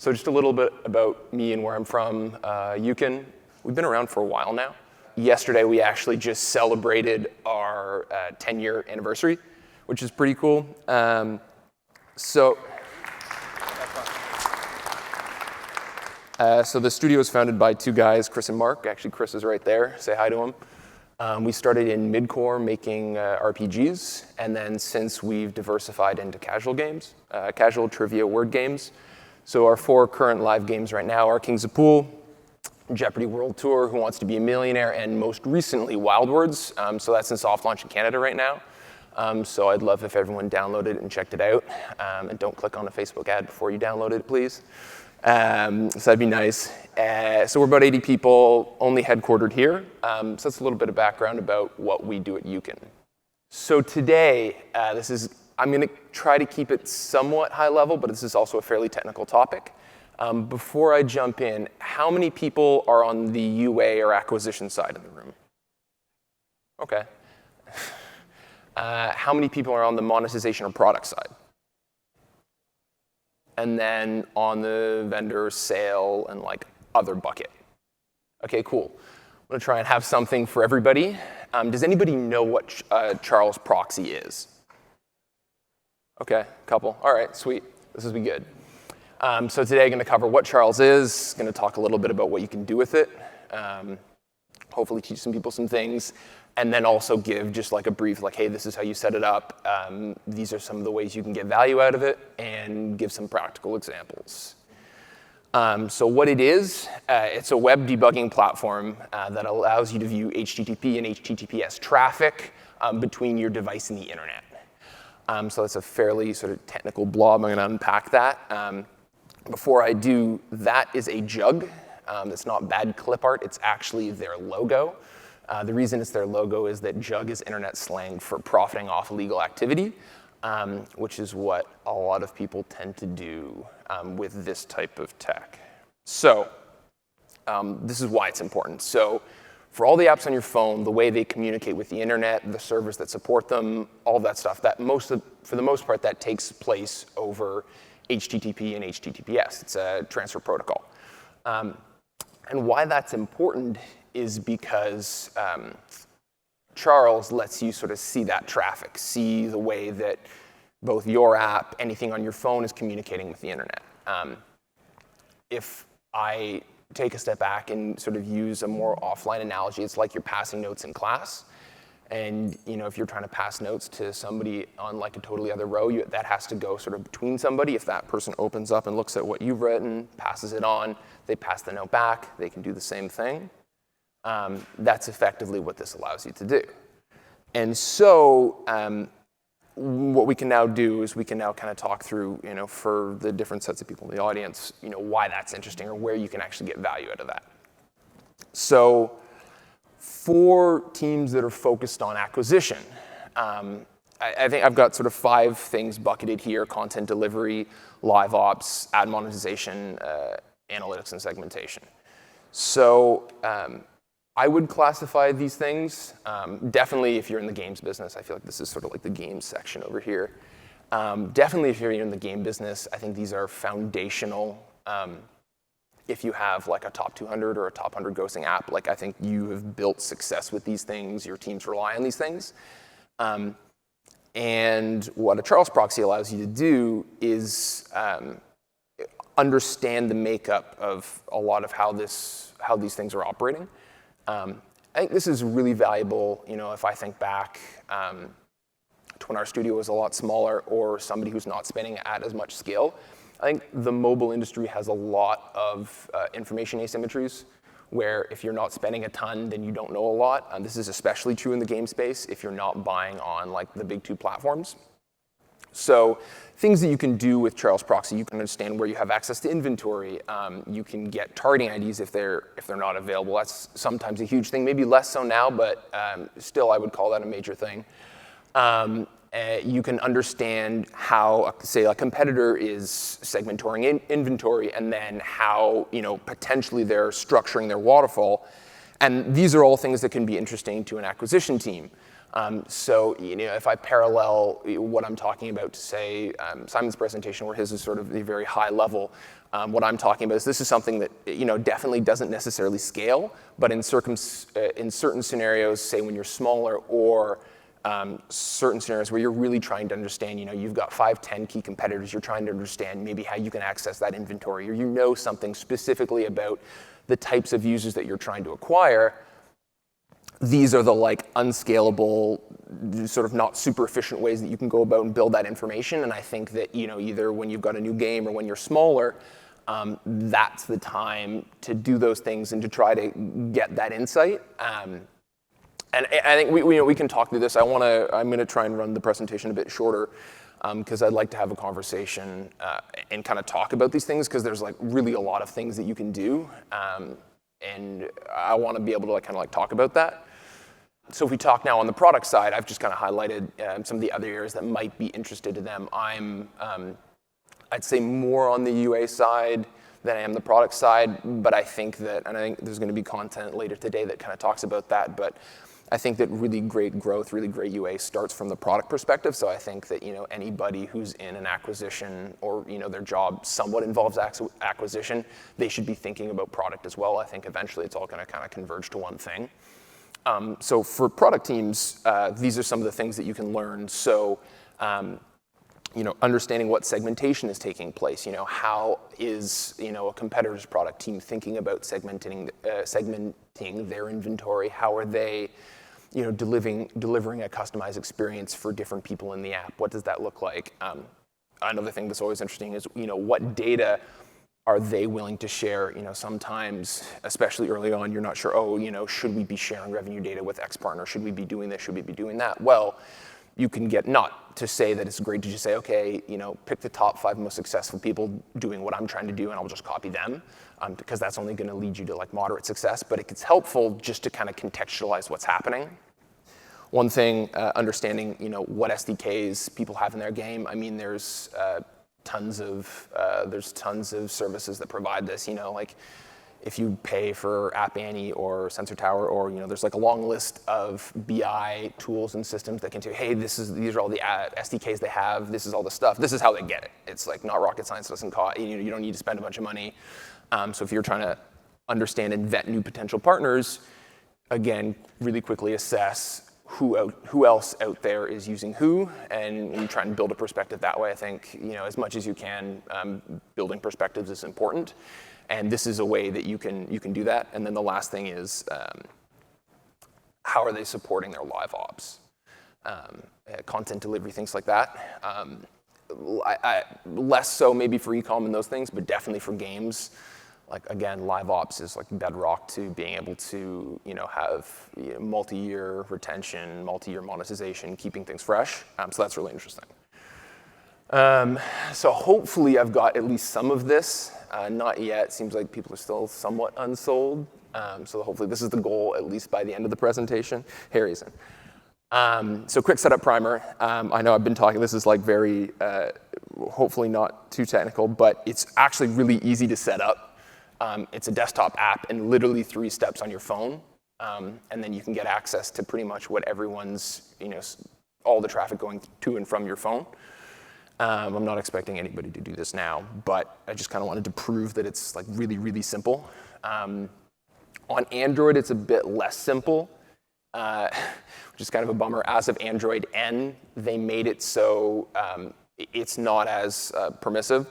So just a little bit about me and where I'm from. Uken, we've been around for a while now. Yesterday, we actually just celebrated our 10-year anniversary, which is pretty cool. So the studio was founded by two guys, Chris and Mark. Actually, Chris is right there. Say hi to him. We started in mid-core making RPGs, and then since we've diversified into casual games, casual trivia word games. So our 4 current live games right now are Kings of Pool, Jeopardy World Tour, Who Wants to Be a Millionaire, and most recently Wild Words. So that's in soft launch in Canada right now. So I'd love if everyone downloaded it and checked it out. And don't click on a Facebook ad before you download it, please. So that'd be nice. So we're about 80 people, only headquartered here. So that's a little bit of background about what we do at Uken. So today, I'm going to try to keep it somewhat high level, but this is also a fairly technical topic. Before I jump in, how many people are on the UA or acquisition side of the room? Okay. How many people are on the monetization or product side? And then on the vendor, sale, and other bucket. Okay, cool. I'm going to try and have something for everybody. Does anybody know what Charles Proxy is? Okay, couple. All right, sweet. This will be good. So today I'm going to cover what Charles is, going to talk a little bit about what you can do with it, hopefully teach some people some things, and then also give just a brief, hey, this is how you set it up. These are some of the ways you can get value out of it, and give some practical examples. So what it is, it's a web debugging platform that allows you to view HTTP and HTTPS traffic between your device and the internet. So that's a fairly sort of technical blob. I'm going to unpack that. Before I do, that is a jug. It's not bad clip art. It's actually their logo. The reason it's their logo is that jug is internet slang for profiting off illegal activity, which is what a lot of people tend to do with this type of tech. So this is why it's important. So for all the apps on your phone, the way they communicate with the internet, the servers that support them, all of that stuff, for the most part, that takes place over HTTP and HTTPS. It's a transfer protocol. And why that's important is because Charles lets you sort of see that traffic, see the way that both your app, anything on your phone is communicating with the internet. If I take a step back and sort of use a more offline analogy, it's like you're passing notes in class. And if you're trying to pass notes to somebody on a totally other row, that has to go sort of between somebody. If that person opens up and looks at what you've written, passes it on, they pass the note back, they can do the same thing. That's effectively what this allows you to do. And so what we can now do is we can now kind of talk through, for the different sets of people in the audience, why that's interesting or where you can actually get value out of that. So for teams that are focused on acquisition, I think I've got sort of 5 things bucketed here: content delivery, live ops, ad monetization, analytics, and segmentation. So I would classify these things. Definitely if you're in the games business, I feel like this is sort of like the games section over here. Definitely if you're in the game business, I think these are foundational. If you have a top 200 or a top 100 grossing app, I think you have built success with these things. Your teams rely on these things. And what a Charles Proxy allows you to do is understand the makeup of a lot of how these things are operating. I think this is really valuable, if I think back to when our studio was a lot smaller or somebody who's not spending at as much scale. I think the mobile industry has a lot of information asymmetries, where if you're not spending a ton, then you don't know a lot. This is especially true in the game space if you're not buying on the big 2 platforms. So things that you can do with Charles Proxy, you can understand where you have access to inventory. You can get targeting IDs if they're not available. That's sometimes a huge thing, maybe less so now, but still I would call that a major thing. You can understand how, say, a competitor is segmenting inventory, and then how potentially they're structuring their waterfall. And these are all things that can be interesting to an acquisition team. So if I parallel what I'm talking about to, say, Simon's presentation, where his is sort of the very high level, what I'm talking about is this is something that definitely doesn't necessarily scale, but in certain scenarios, say when you're smaller, or certain scenarios where you're really trying to understand, you've got 5, 10 key competitors, you're trying to understand maybe how you can access that inventory, or something specifically about the types of users that you're trying to acquire. These are the unscalable, sort of not super efficient ways that you can go about and build that information. And I think that either when you've got a new game or when you're smaller, that's the time to do those things and to try to get that insight. And I think we can talk through this. I'm going to try and run the presentation a bit shorter because I'd like to have a conversation and kind of talk about these things, because there's really a lot of things that you can do. And I want to be able to kind of talk about that. So if we talk now on the product side, I've just kind of highlighted some of the other areas that might be interested to them. I'm, I'd say, more on the UA side than I am the product side, but I think there's going to be content later today that kind of talks about that. But I think that really great growth, really great UA starts from the product perspective. So I think that anybody who's in an acquisition, or their job somewhat involves acquisition, they should be thinking about product as well. I think eventually it's all going to kind of converge to one thing. So for product teams, these are some of the things that you can learn. So understanding what segmentation is taking place. How is a competitor's product team thinking about segmenting their inventory? How are they delivering a customized experience for different people in the app? What does that look like? Another thing that's always interesting is what data are they willing to share? Sometimes, especially early on, you're not sure, should we be sharing revenue data with X partner? Should we be doing this? Should we be doing that? Well, you can get, not to say that it's great to just say, okay, pick the top 5 most successful people doing what I'm trying to do, and I'll just copy them, because that's only going to lead you to moderate success. But it's helpful just to kind of contextualize what's happening. One thing, understanding, what SDKs people have in their game. I mean, there's tons of services that provide this. If you pay for App Annie or Sensor Tower, or there's a long list of BI tools and systems that can say, hey, these are all the SDKs they have. This is all the stuff. This is how they get it. It's not rocket science. Doesn't cost. You don't need to spend a bunch of money. So if you're trying to understand and vet new potential partners, again, really quickly assess who else out there is using who, and you try and build a perspective that way. I think as much as you can, building perspectives is important, and this is a way that you can do that. And then the last thing is, how are they supporting their live ops, content delivery, things like that. Less so maybe for e-com and those things, but definitely for games. Again, live ops is bedrock to being able to have multi-year retention, multi-year monetization, keeping things fresh. So that's really interesting. So hopefully I've got at least some of this. Not yet. Seems like people are still somewhat unsold. So hopefully this is the goal, at least by the end of the presentation. Harry's in. So quick setup primer. I know I've been talking, this is very, hopefully not too technical, but it's actually really easy to set up. It's a desktop app and literally 3 steps on your phone. And then you can get access to pretty much what everyone's, all the traffic going to and from your phone. I'm not expecting anybody to do this now, but I just kind of wanted to prove that it's really, really simple. On Android, it's a bit less simple, which is kind of a bummer. As of Android N, they made it so it's not as permissive.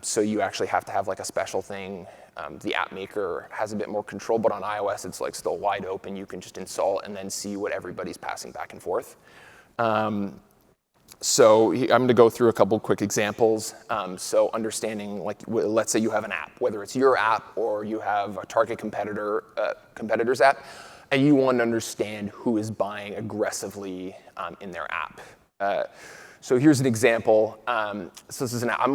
So you actually have to have a special thing. The app maker has a bit more control, but on iOS, it's still wide open. You can just install it and then see what everybody's passing back and forth. So I'm going to go through a couple quick examples. So understanding, let's say you have an app, whether it's your app or you have a target competitor's app, and you want to understand who is buying aggressively in their app. So here's an example. So this is an app.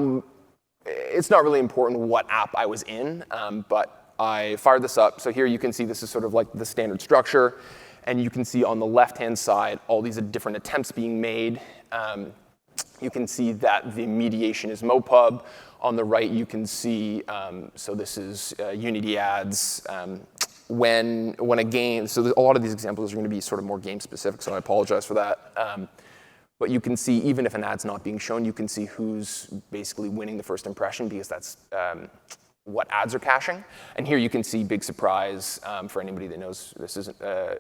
It's not really important what app I was in, but I fired this up. So here you can see this is sort of the standard structure. And you can see on the left-hand side all these different attempts being made. You can see that the mediation is MoPub. On the right, you can see, so this is Unity ads. when a game, so a lot of these examples are going to be sort of more game specific, so I apologize for that. But you can see, even if an ad's not being shown, you can see who's basically winning the first impression, because that's what ads are caching. And here you can see, big surprise, for anybody that knows this isn't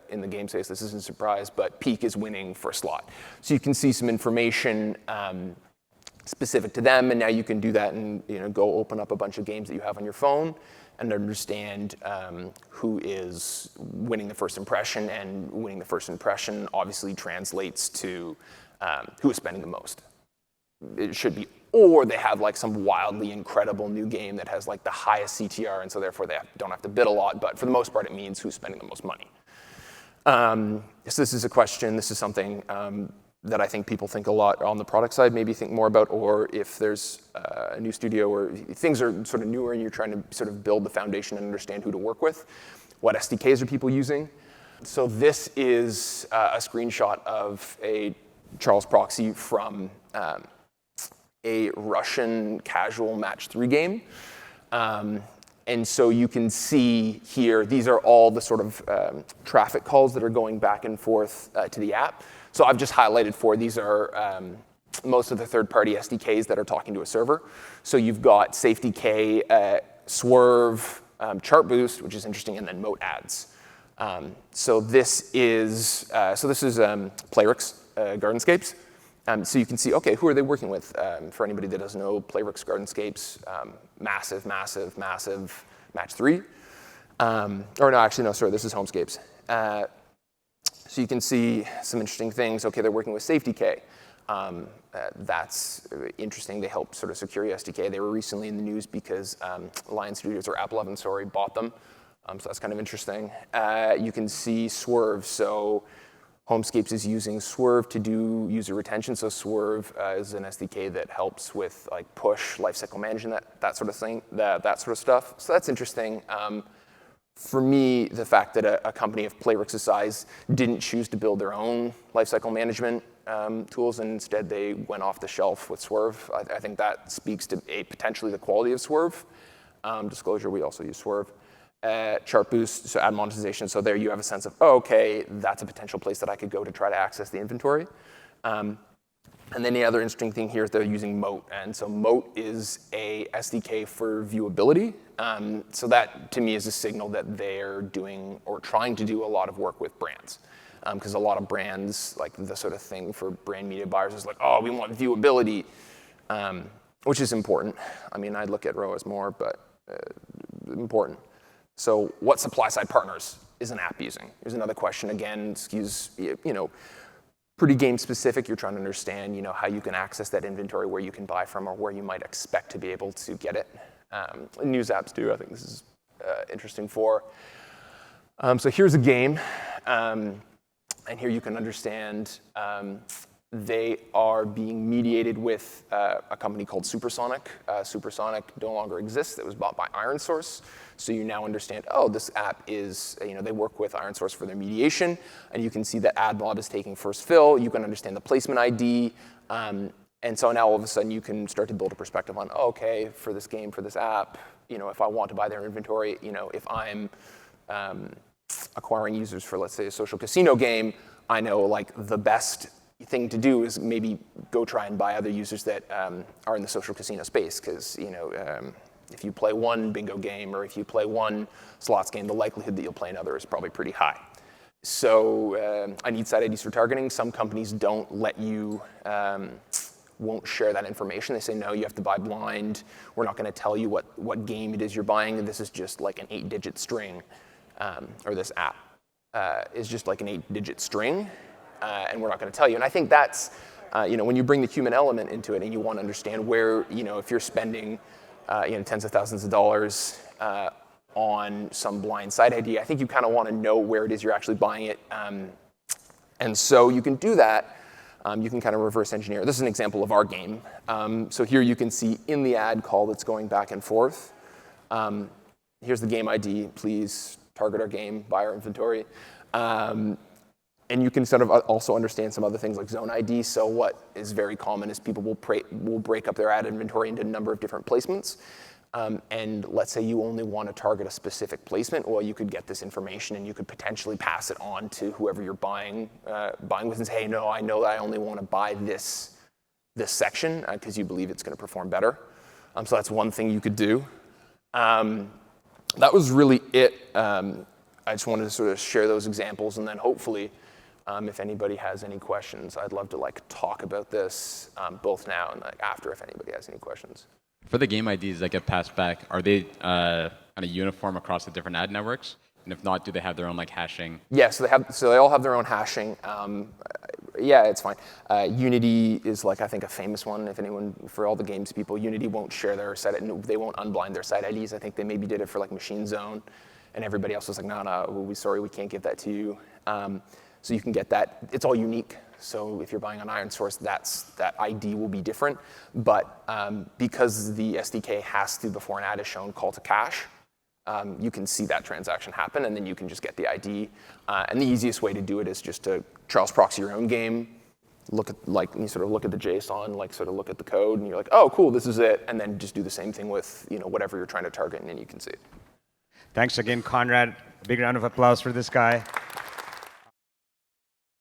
in the game space, this isn't a surprise, but Peak is winning first slot. So you can see some information specific to them, and now you can do that and go open up a bunch of games that you have on your phone and understand who is winning the first impression, and winning the first impression obviously translates to who is spending the most. It should be, or they have like some wildly incredible new game that has like the highest CTR, and so therefore they don't have to bid a lot, but for the most part it means who's spending the most money. So this is a question, this is something that I think people think a lot on the product side, maybe think more about, or if there's a new studio or things are sort of newer and you're trying to sort of build the foundation and understand who to work with, what SDKs are people using? So this is a screenshot of a Charles Proxy from a Russian casual match 3 game. And so you can see here, these are all the sort of traffic calls that are going back and forth to the app. So I've just highlighted 4. These are most of the third-party SDKs that are talking to a server. So you've got SafetyK, Swerve, Chart Boost, which is interesting, and then Moat ads. So this is Playrix Gardenscapes. So you can see, okay, who are they working with? For anybody that doesn't know, Playrix Gardenscapes, massive match 3. Or no, actually, no, sorry, this is Homescapes. So you can see some interesting things. Okay, they're working with SafetyK. That's interesting. They help sort of secure your SDK. They were recently in the news because Lion Studios, or Apple 11, sorry, bought them. So that's kind of interesting. You can see Swerve. So Homescapes is using Swerve to do user retention. So Swerve is an SDK that helps with like push, lifecycle management, that sort of thing, that sort of stuff. So that's interesting. For me, the fact that a company of Playrix's size didn't choose to build their own lifecycle management tools, and instead they went off the shelf with Swerve, I think that speaks to potentially the quality of Swerve. Disclosure, we also use Swerve. Chart Boost, so ad monetization. So there you have a sense of, oh, okay, that's a potential place that I could go to try to access the inventory. And then the other interesting thing here is they're using Moat. And so Moat is a SDK for viewability. So that, to me, is a signal that they're doing or trying to do a lot of work with brands. Because a lot of brands, like the sort of thing for brand media buyers is like, oh, we want viewability, which is important. I mean, I'd look at ROAS more, but important. So what supply-side partners is an app using? Here's another question. Again, excuse, pretty game specific. You're trying to understand, how you can access that inventory, where you can buy from, or where you might expect to be able to get it. News apps too. I think this is interesting for. So here's a game, and here you can understand they are being mediated with a company called Supersonic. Supersonic no longer exists. It was bought by IronSource. So you now understand, oh, this app is, they work with IronSource for their mediation, and you can see that AdMob is taking first fill. You can understand the placement ID, and so now all of a sudden you can start to build a perspective on, oh, okay, for this game, for this app, if I want to buy their inventory, if I'm acquiring users for, let's say, a social casino game, I know like the best thing to do is maybe go try and buy other users that are in the social casino space, because if you play one bingo game or if you play one slots game, the likelihood that you'll play another is probably pretty high. So I need site IDs for targeting. Some companies don't let you, won't share that information. They say, no, you have to buy blind. We're not going to tell you what game it is you're buying. This is just like an 8-digit string, or this app is just like an 8-digit string. And we're not going to tell you. And I think that's, when you bring the human element into it and you want to understand where, if you're spending, tens of thousands of dollars on some blind site ID, I think you kind of want to know where it is you're actually buying it. And so you can do that. You can kind of reverse engineer. This is an example of our game. So here you can see in the ad call that's going back and forth. Here's the game ID. Please target our game, buy our inventory. And you can sort of also understand some other things like zone ID. So what is very common is people will break up their ad inventory into a number of different placements. And let's say you only want to target a specific placement, well, you could get this information and you could potentially pass it on to whoever you're buying with and say, hey, no, I know that I only want to buy this section because you believe it's going to perform better. So that's one thing you could do. That was really it. I just wanted to sort of share those examples, and then hopefully, if anybody has any questions, I'd love to talk about this both now and after if anybody has any questions. For the game IDs that get passed back, are they kind of uniform across the different ad networks? And if not, do they have their own hashing? Yeah, so they all have their own hashing. Yeah, it's fine. Unity is I think a famous one. If anyone, for all the games people, Unity won't share their site. They won't unblind their site IDs. I think they maybe did it for Machine Zone, and everybody else was like, no, sorry, we can't give that to you. So you can get that. It's all unique. So if you're buying on Iron Source, that ID will be different. But because the SDK has to, before an ad is shown, call to cache, you can see that transaction happen, and then you can just get the ID. And the easiest way to do it is just to Charles Proxy your own game, look at you sort of look at the JSON, sort of look at the code, and you're like, oh, cool, this is it. And then just do the same thing with whatever you're trying to target, and then you can see it. Thanks again, Conrad. Big round of applause for this guy.